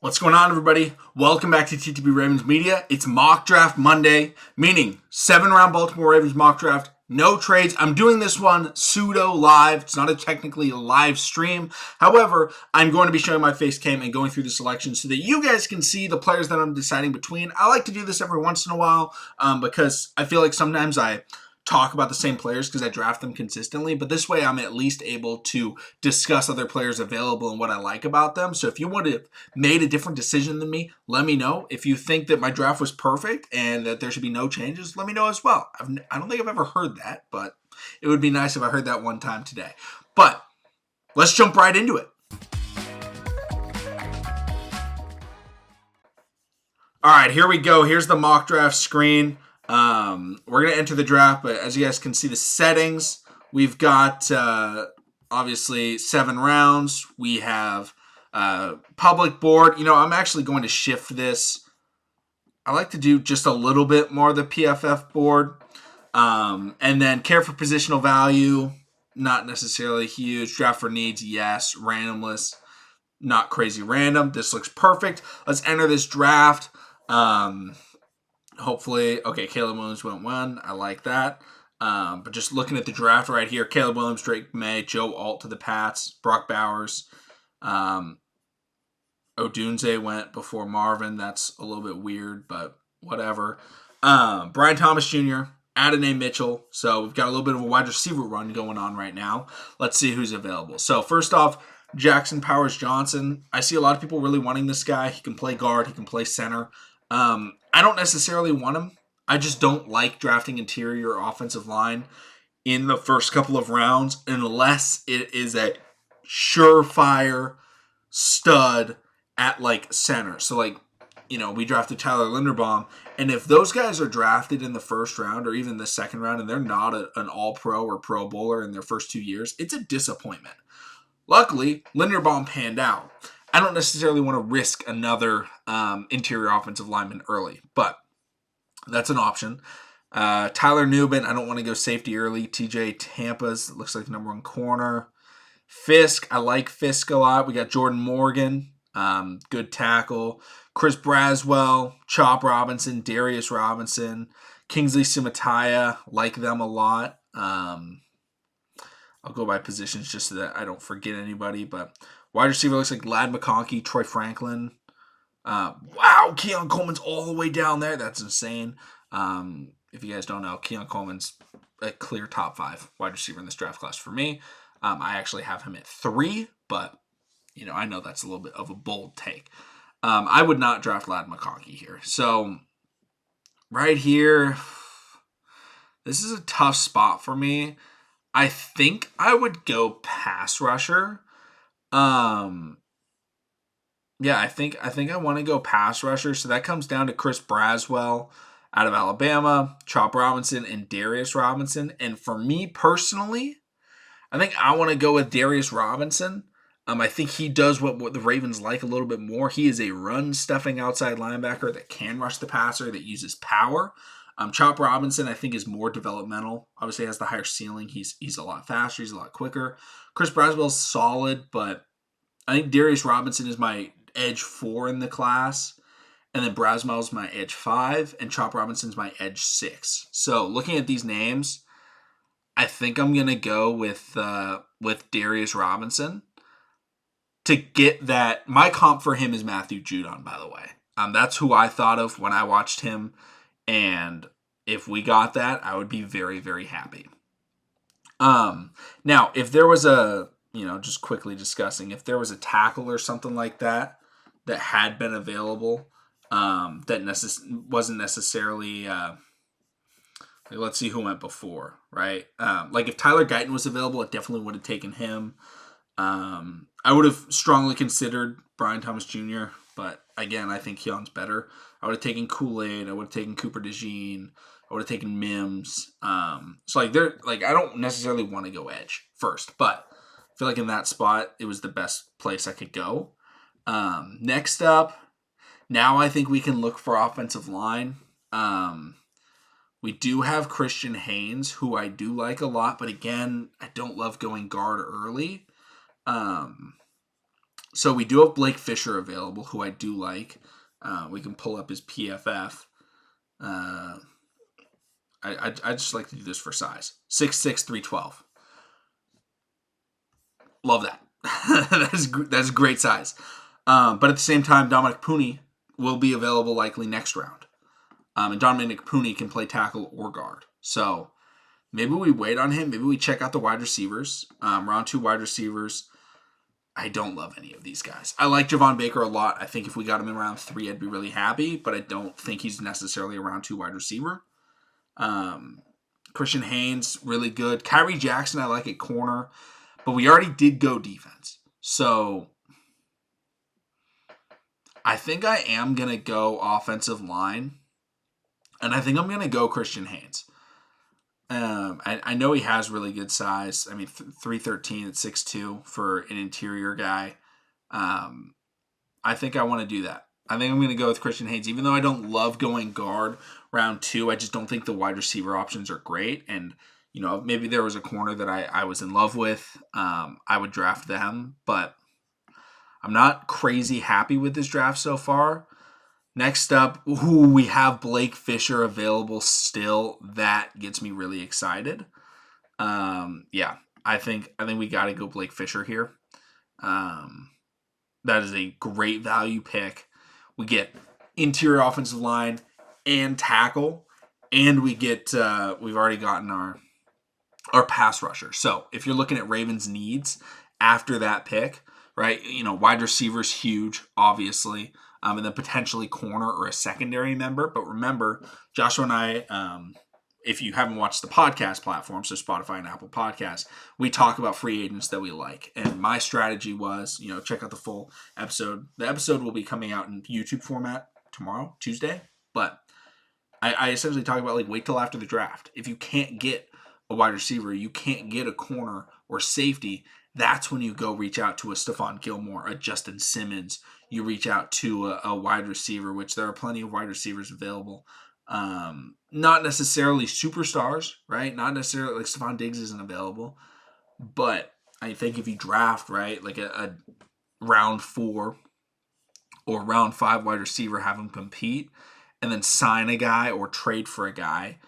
What's going on, everybody? Welcome back to TTB Ravens Media. It's Mock Draft Monday, meaning 7-round Baltimore Ravens mock draft. No trades. I'm doing this one pseudo live. It's not technically a live stream. However, I'm going to be showing my face cam and going through the selection so that you guys can see the players that I'm deciding between. I like to do this every once in a while because I feel like sometimes I talk about the same players because I draft them consistently, but this way I'm at least able to discuss other players available and what I like about them. So if you would have made a different decision than me, let me know. If you think that my draft was perfect and that there should be no changes, let me know as well. I don't think I've ever heard that, but it would be nice if I heard that one time today. But let's jump right into it. All right, here we go. Here's the mock draft screen. We're going to enter the draft, but as you guys can see, the settings, we've got obviously 7 rounds. We have public board. I'm actually going to shift this. I like to do just a little bit more of the PFF board. And then care for positional value, not necessarily huge. Draft for needs, yes. Randomless, not crazy random. This looks perfect. Let's enter this draft. Hopefully, okay, Caleb Williams went 1. I like that. But just looking at the draft right here, Caleb Williams, Drake May, Joe Alt to the Pats, Brock Bowers. Odunze went before Marvin. That's a little bit weird, but whatever. Brian Thomas Jr., Adonai Mitchell. So we've got a little bit of a wide receiver run going on right now. Let's see who's available. So first off, Jackson Powers Johnson. I see a lot of people really wanting this guy. He can play guard. He can play center. I don't necessarily want him. I just don't like drafting interior offensive line in the first couple of rounds unless it is a surefire stud at like center. So we drafted Tyler Linderbaum, and if those guys are drafted in the first round or even the second round and they're not an all-pro or pro bowler in their first 2 years, it's a disappointment. Luckily, Linderbaum panned out. I don't necessarily want to risk another interior offensive lineman early, but that's an option. Tyler Nubin, I don't want to go safety early. TJ Tampa's looks like the number 1 corner. Fisk, I like Fisk a lot. We got Jordan Morgan, good tackle. Chris Braswell, Chop Robinson, Darius Robinson, Kingsley Sumataya, like them a lot. I'll go by positions just so that I don't forget anybody, but wide receiver looks like Lad McConkey, Troy Franklin. Wow, Keon Coleman's all the way down there. That's insane. If you guys don't know, Keon Coleman's a clear top 5 wide receiver in this draft class for me. I actually have him at 3, but I know that's a little bit of a bold take. I would not draft Lad McConkey here. So right here, this is a tough spot for me. I think I would go pass rusher. Yeah, I think I want to go pass rusher. So that comes down to Chris Braswell out of Alabama, Chop Robinson, and Darius Robinson. And for me personally, I think I want to go with Darius Robinson. I think he does what the Ravens like a little bit more. He is a run-stuffing outside linebacker that can rush the passer, that uses power. Chop Robinson, I think, is more developmental. Obviously, has the higher ceiling. He's a lot faster. He's a lot quicker. Chris Braswell's solid, but I think Darius Robinson is my edge 4 in the class. And then Braswell's my edge 5. And Chop Robinson's my edge 6. So looking at these names, I think I'm going to go with Darius Robinson. To get that, my comp for him is Matthew Judon, by the way. That's who I thought of when I watched him. And if we got that, I would be very, very happy. Now, if there was just quickly discussing, if there was a tackle or something like that had been available, that wasn't necessarily, let's see who went before, right? If Tyler Guyton was available, I definitely would have taken him. I would have strongly considered Brian Thomas Jr., but again, I think Keon's better. I would have taken Kool-Aid. I would have taken Cooper DeJean. I would have taken Mims. I don't necessarily want to go edge first, but I feel like in that spot, it was the best place I could go. Next up, now I think we can look for offensive line. We do have Christian Haynes, who I do like a lot, but again, I don't love going guard early. So we do have Blake Fisher available, who I do like. We can pull up his PFF. I just like to do this for size. 6'6", 312. Love that. That's great size. But at the same time, Dominic Pooney will be available likely next round. And Dominic Pooney can play tackle or guard. So maybe we wait on him. Maybe we check out the wide receivers. Round 2 wide receivers. I don't love any of these guys. I like Javon Baker a lot. I think if we got him in round 3, I'd be really happy. But I don't think he's necessarily a round 2 wide receiver. Christian Haynes, really good. Kyrie Jackson, I like at corner. But we already did go defense. So I think I am going to go offensive line. And I think I'm going to go Christian Haynes. I know he has really good size. I mean, 313 at 6'2" for an interior guy. I think I want to do that. I think I'm going to go with Christian Haynes. Even though I don't love going guard round 2, I just don't think the wide receiver options are great. And, you know, maybe there was a corner that I was in love with. I would draft them. But I'm not crazy happy with this draft so far. Next up, we have Blake Fisher available still. That gets me really excited. Yeah, I think we got to go Blake Fisher here. That is a great value pick. We get interior offensive line and tackle, and we get we've already gotten our pass rusher. So if you're looking at Ravens needs after that pick, right? You know, wide receivers huge, obviously. And then potentially corner or a secondary member. But remember, Joshua and I, if you haven't watched the podcast platform, so Spotify and Apple Podcasts, we talk about free agents that we like. And my strategy was, you know, check out the full episode. The episode will be coming out in YouTube format tomorrow, Tuesday. But I essentially talk about, like, wait till after the draft. If you can't get a wide receiver, you can't get a corner or safety, that's when you go reach out to a Stephon Gilmore, a Justin Simmons. You reach out to a wide receiver, which there are plenty of wide receivers available. Not necessarily superstars, right? Not necessarily like Stephon Diggs isn't available. But I think if you draft, right, like a round 4 or round 5 wide receiver, have him compete, and then sign a guy or trade for a guy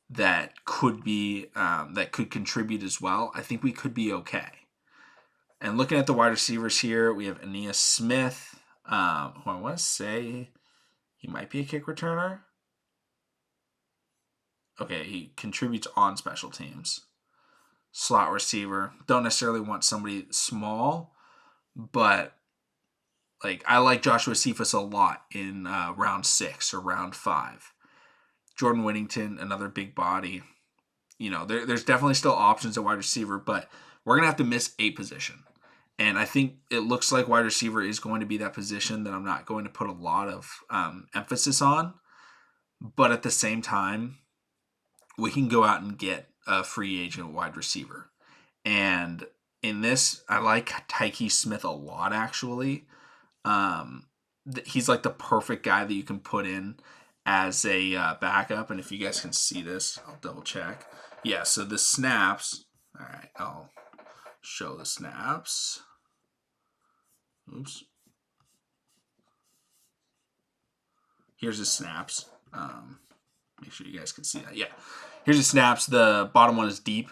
that could be that could contribute as well, I think we could be okay. And looking at the wide receivers here, we have Aeneas Smith, who I want to say he might be a kick returner. Okay, he contributes on special teams. Slot receiver. Don't necessarily want somebody small, but like I like Joshua Cephas a lot in round 6 or round 5. Jordan Whittington, another big body. You know, there's definitely still options at wide receiver, but we're going to have to miss a position. And I think it looks like wide receiver is going to be that position that I'm not going to put a lot of emphasis on. But at the same time, we can go out and get a free agent wide receiver. And in this, I like Tyke Smith a lot, actually. He's like the perfect guy that you can put in as a backup. And if you guys can see this, I'll double check. Yeah, so the snaps. All right, I'll show the snaps. Oops. Here's his snaps. Make sure you guys can see that. Yeah. Here's his snaps. The bottom one is deep.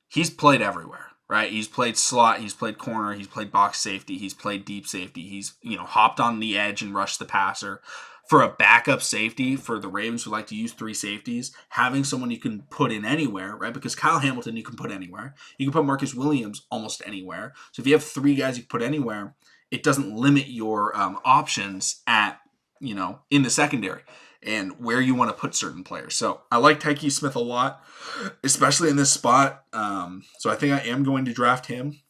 He's played everywhere, right? He's played slot. He's played corner. He's played box safety. He's played deep safety. He's, hopped on the edge and rushed the passer. For a backup safety, for the Ravens who like to use 3 safeties, having someone you can put in anywhere, right? Because Kyle Hamilton you can put anywhere. You can put Marcus Williams almost anywhere. So if you have 3 guys you can put anywhere, it doesn't limit your options at, in the secondary and where you want to put certain players. So I like Tyke Smith a lot, especially in this spot. So I think I am going to draft him.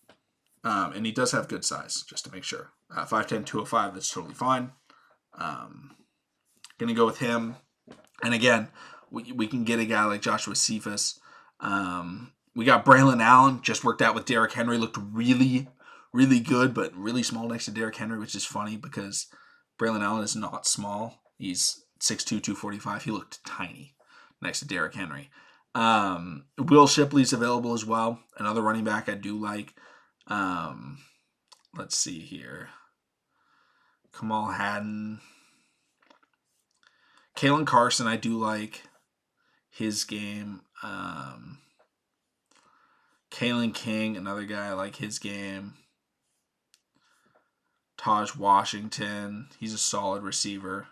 And he does have good size, just to make sure. 5'10", 205, that's totally fine. Going to go with him. And again, we can get a guy like Joshua Cephas. We got Braylon Allen, just worked out with Derrick Henry, looked really, really good, but really small next to Derrick Henry, which is funny because Braylon Allen is not small. He's 6'2", 245. He looked tiny next to Derrick Henry. Will Shipley's available as well. Another running back I do like. Let's see here. Kamal Hadden. Kalen Carson, I do like his game. Kalen King, another guy, I like his game. Taj Washington, he's a solid receiver.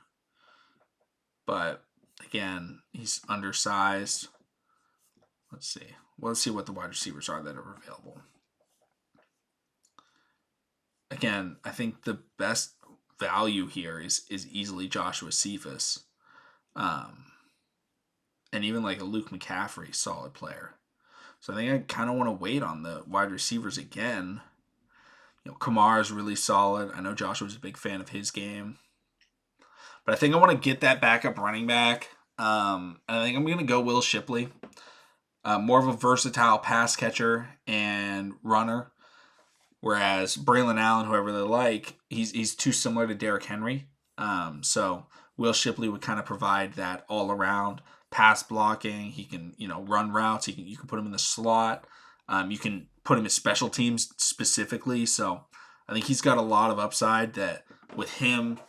But again, he's undersized. Let's see. Well, let's see what the wide receivers are that are available. Again, I think the best value here is easily Joshua Cephas. And even like a Luke McCaffrey, solid player. So I think I kind of want to wait on the wide receivers again. Kamara is really solid. I know Joshua's a big fan of his game. But I think I want to get that backup running back. And I think I'm going to go Will Shipley. More of a versatile pass catcher and runner. Whereas Braylon Allen, whoever they like, he's too similar to Derrick Henry. So Will Shipley would kind of provide that all around pass blocking. He can run routes. You can put him in the slot. You can put him in special teams specifically. So I think he's got a lot of upside that with him,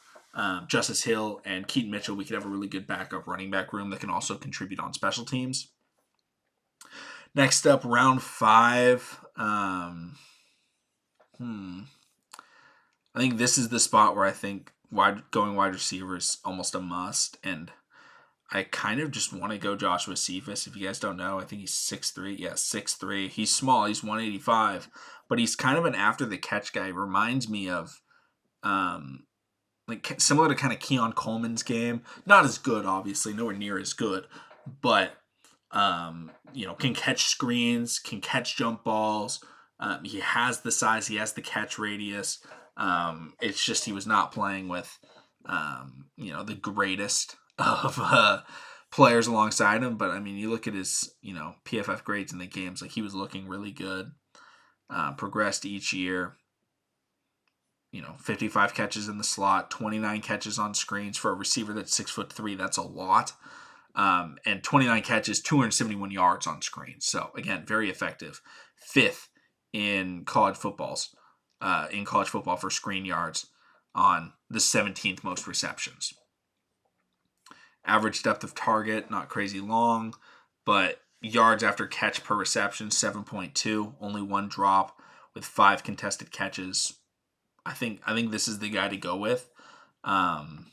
Justice Hill, and Keaton Mitchell, we could have a really good backup running back room that can also contribute on special teams. Next up, round 5. I think this is the spot where I think going wide receiver is almost a must, and I kind of just want to go Joshua Cephas. If you guys don't know, I think he's 6'3". Yeah, 6'3". He's small. He's 185, but he's kind of an after-the-catch guy. He reminds me of like similar to kind of Keon Coleman's game. Not as good, obviously. Nowhere near as good, but can catch screens, can catch jump balls. He has the size. He has the catch radius. It's just he was not playing with, the greatest of players alongside him. But, I mean, you look at his, PFF grades in the games. Like, he was looking really good. Progressed each year. 55 catches in the slot, 29 catches on screens for a receiver that's 6'3". That's a lot. And 29 catches, 271 yards on screens. So, again, very effective. 5th in college football for screen yards on the 17th most receptions. Average depth of target, not crazy long, but yards after catch per reception, 7.2. Only 1 drop with 5 contested catches. I think this is the guy to go with. And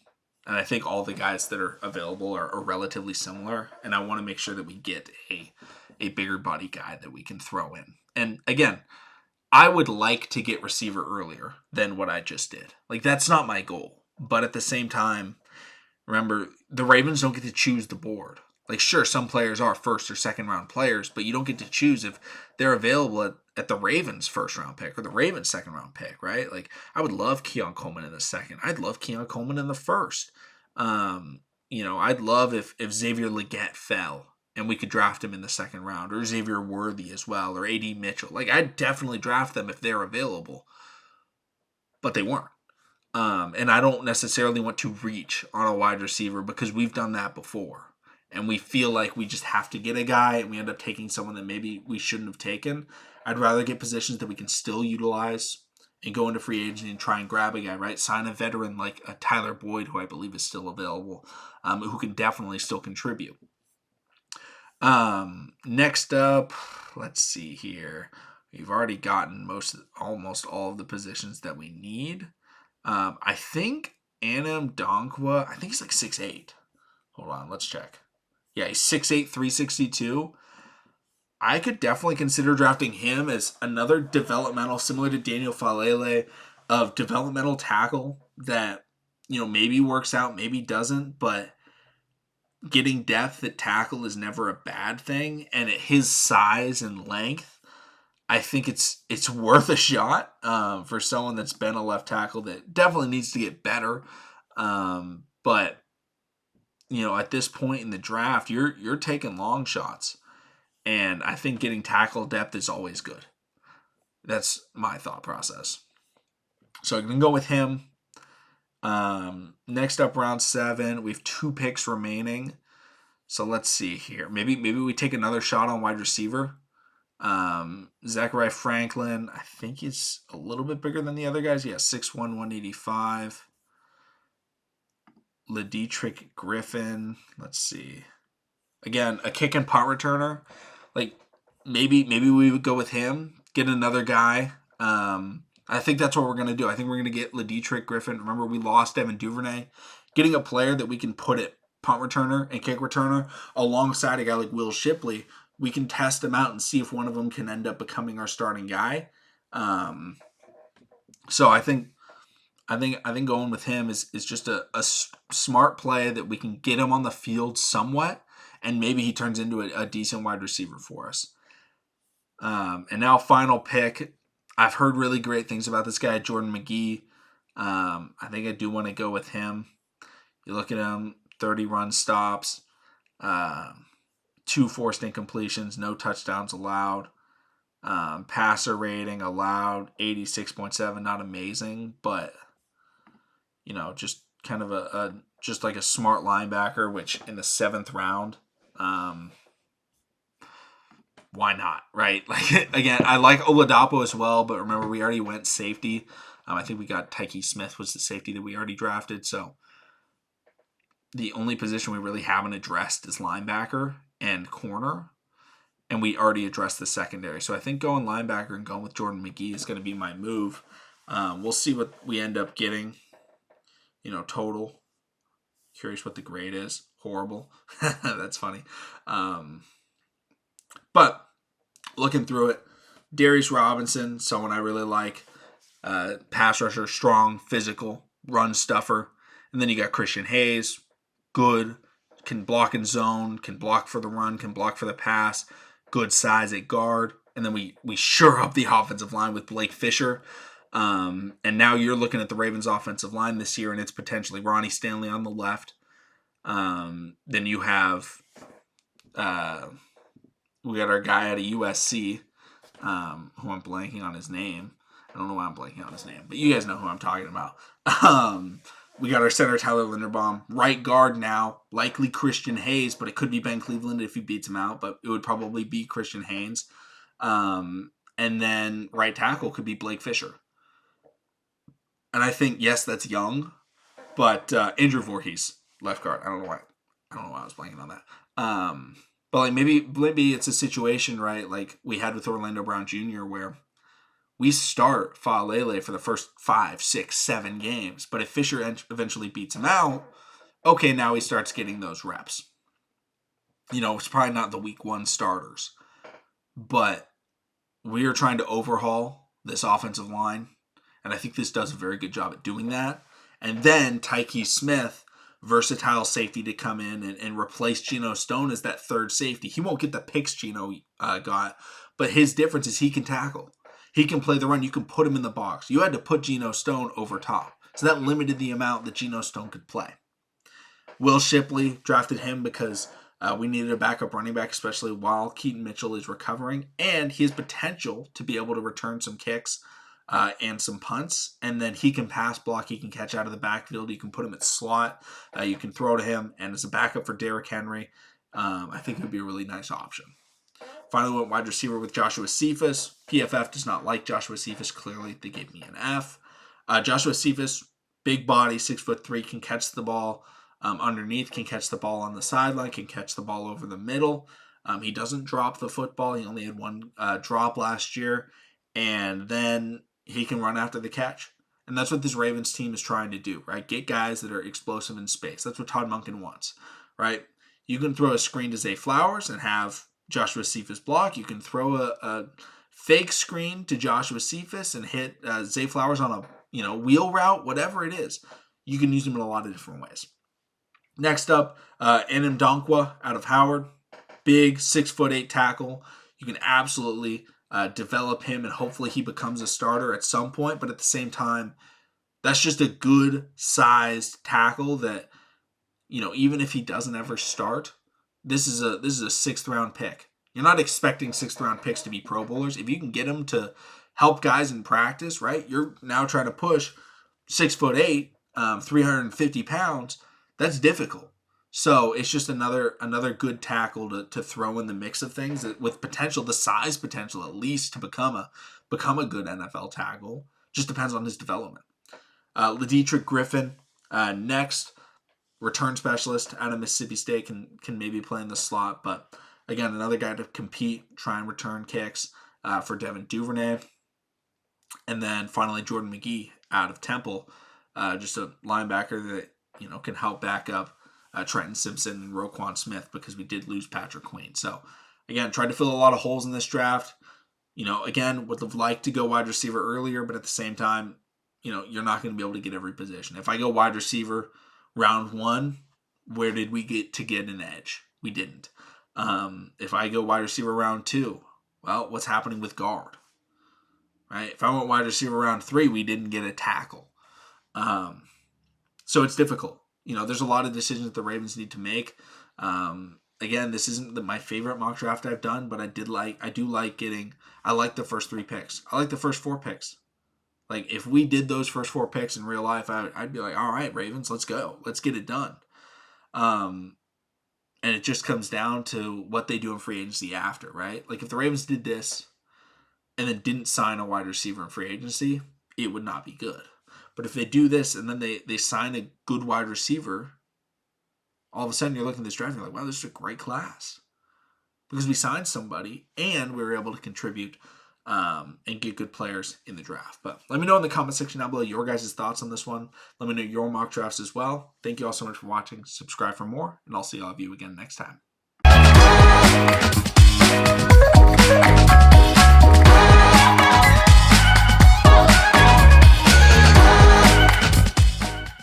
I think all the guys that are available are relatively similar. And I want to make sure that we get a bigger body guy that we can throw in. And again, I would like to get receiver earlier than what I just did. Like, that's not my goal. But at the same time, remember, the Ravens don't get to choose the board. Like, sure, some players are first or second round players, but you don't get to choose if they're available at the Ravens first round pick or the Ravens second round pick, right? Like, I would love Keon Coleman in the second. I'd love Keon Coleman in the first. I'd love if Xavier Legette fell and we could draft him in the second round, or Xavier Worthy as well, or A.D. Mitchell. Like, I'd definitely draft them if they're available, but they weren't. And I don't necessarily want to reach on a wide receiver because we've done that before. And we feel like we just have to get a guy and we end up taking someone that maybe we shouldn't have taken. I'd rather get positions that we can still utilize and go into free agency and try and grab a guy, right? Sign a veteran like a Tyler Boyd, who I believe is still available, who can definitely still contribute. Next up, let's see here. We've already gotten almost all of the positions that we need. I think Anam Donkwa, I think he's like 6'8". Hold on, let's check. Yeah, he's 6'8", 362. I could definitely consider drafting him as another developmental, similar to Daniel Falele, of developmental tackle that, maybe works out, maybe doesn't, but getting depth at tackle is never a bad thing. And at his size and length, I think it's worth a shot for someone that's been a left tackle that definitely needs to get better. But at this point in the draft, you're taking long shots, and I think getting tackle depth is always good. That's my thought process. So I'm gonna go with him. Next up, round 7, we have 2 picks remaining. So let's see here. Maybe we take another shot on wide receiver. Zachariah Franklin, I think he's a little bit bigger than the other guys. Yeah, 6'1", 185. Ledietrich Griffin. Let's see. Again, a kick and punt returner. Like maybe we would go with him. Get another guy. I think that's what we're gonna do. I think we're gonna get Ledietrich Griffin. Remember, we lost Evan Duvernay. Getting a player that we can put at punt returner and kick returner alongside a guy like Will Shipley, we can test them out and see if one of them can end up becoming our starting guy. So I think going with him is just a smart play that we can get him on the field somewhat, and maybe he turns into a decent wide receiver for us. And now final pick. I've heard really great things about this guy, Jordan McGee. I think I do want to go with him. You look at him, 30 run stops, 2 forced incompletions, no touchdowns allowed. Passer rating allowed 86.7, not amazing, but just kind of just like a smart linebacker, which in the 7th round, why not, right? Like again, I like Oladapo as well, but remember we already went safety. I think we got Tyke Smith was the safety that we already drafted, so the only position we really haven't addressed is linebacker and corner, and we already addressed the secondary. So I think going linebacker and going with Jordan McGee is going to be my move. We'll see what we end up getting, total. Curious what the grade is. Horrible. That's funny. But looking through it, Darius Robinson, someone I really like. Pass rusher, strong, physical, run stuffer. And then you got Christian Hayes, good, can block in zone, can block for the run, can block for the pass, good size at guard. And then we shore up the offensive line with Blake Fisher. And now you're looking at the Ravens offensive line this year, and it's potentially Ronnie Stanley on the left. Then you have we got our guy out of USC, who I'm blanking on his name. I don't know why I'm blanking on his name, but you guys know who I'm talking about. We got our center, Tyler Linderbaum. Right guard now, likely Christian Hayes, but it could be Ben Cleveland if he beats him out, but it would probably be Christian Hayes. And then right tackle could be Blake Fisher. And I think, yes, that's young, but Andrew Voorhees, left guard. I don't know why I was blanking on that. But like maybe it's a situation, right, like we had with Orlando Brown Jr., where we start Faalele for the first 5, 6, 7 games. But if Fisher eventually beats him out, okay, now he starts getting those reps. It's probably not the week 1 starters. But we are trying to overhaul this offensive line. And I think this does a very good job at doing that. And then Tyke Smith, versatile safety to come in and replace Geno Stone as that third safety. He won't get the picks Geno got, but his difference is he can tackle. He can play the run. You can put him in the box. You had to put Geno Stone over top. So that limited the amount that Geno Stone could play. Will Shipley, drafted him because we needed a backup running back, especially while Keaton Mitchell is recovering. And he has potential to be able to return some kicks and some punts. And then he can pass block. He can catch out of the backfield. You can put him at slot. You can throw to him. And as a backup for Derrick Henry, I think it would be a really nice option. Finally went wide receiver with Joshua Cephas. PFF does not like Joshua Cephas. Clearly, they gave me an F. Joshua Cephas, big body, 6'3", can catch the ball underneath, can catch the ball on the sideline, can catch the ball over the middle. He doesn't drop the football. He only had 1 drop last year. And then he can run after the catch. And that's what this Ravens team is trying to do, right? Get guys that are explosive in space. That's what Todd Monken wants, right? You can throw a screen to Zay Flowers and have Joshua Cephas block. You can throw a fake screen to Joshua Cephas and hit Zay Flowers on a wheel route, whatever it is. You can use them in a lot of different ways. Next up, Anim Donkwa out of Howard. Big 6'8" tackle. You can absolutely develop him, and hopefully he becomes a starter at some point. But at the same time, that's just a good sized tackle that, even if he doesn't ever start, this is a 6th round pick. You're not expecting 6th round picks to be Pro Bowlers. If you can get them to help guys in practice, right? You're now trying to push 6'8", 350 pounds. That's difficult. So it's just another good tackle to throw in the mix of things with potential, the size potential at least, to become a good NFL tackle. Just depends on his development. Ledietrich Griffin next. return specialist out of Mississippi State can maybe play in the slot. But again, another guy to compete, try and return kicks for Devin Duvernay. And then finally, Jordan McGee out of Temple, just a linebacker that can help back up Trenton Simpson and Roquan Smith, because we did lose Patrick Queen. So again, tried to fill a lot of holes in this draft. Again, would have liked to go wide receiver earlier, but at the same time, you're not going to be able to get every position. If I go wide receiver round 1, where did we get an edge? We didn't. If I go wide receiver round 2, well, what's happening with guard? Right? If I went wide receiver round 3, we didn't get a tackle. So it's difficult. There's a lot of decisions that the Ravens need to make. Again, this isn't my favorite mock draft I've done, but I like the first 3 picks. I like the first 4 picks. Like, if we did those first 4 picks in real life, I'd be like, all right, Ravens, let's go. Let's get it done. And it just comes down to what they do in free agency after, right? Like, if the Ravens did this and then didn't sign a wide receiver in free agency, it would not be good. But if they do this and then they sign a good wide receiver, all of a sudden you're looking at this draft and you're like, wow, this is a great class. Because we signed somebody and we were able to contribute and get good players in the draft. But let me know in the comment section down below your guys' thoughts on this one. Let me know your mock drafts as well. Thank you all so much for watching. Subscribe for more, and I'll see all of you again next time.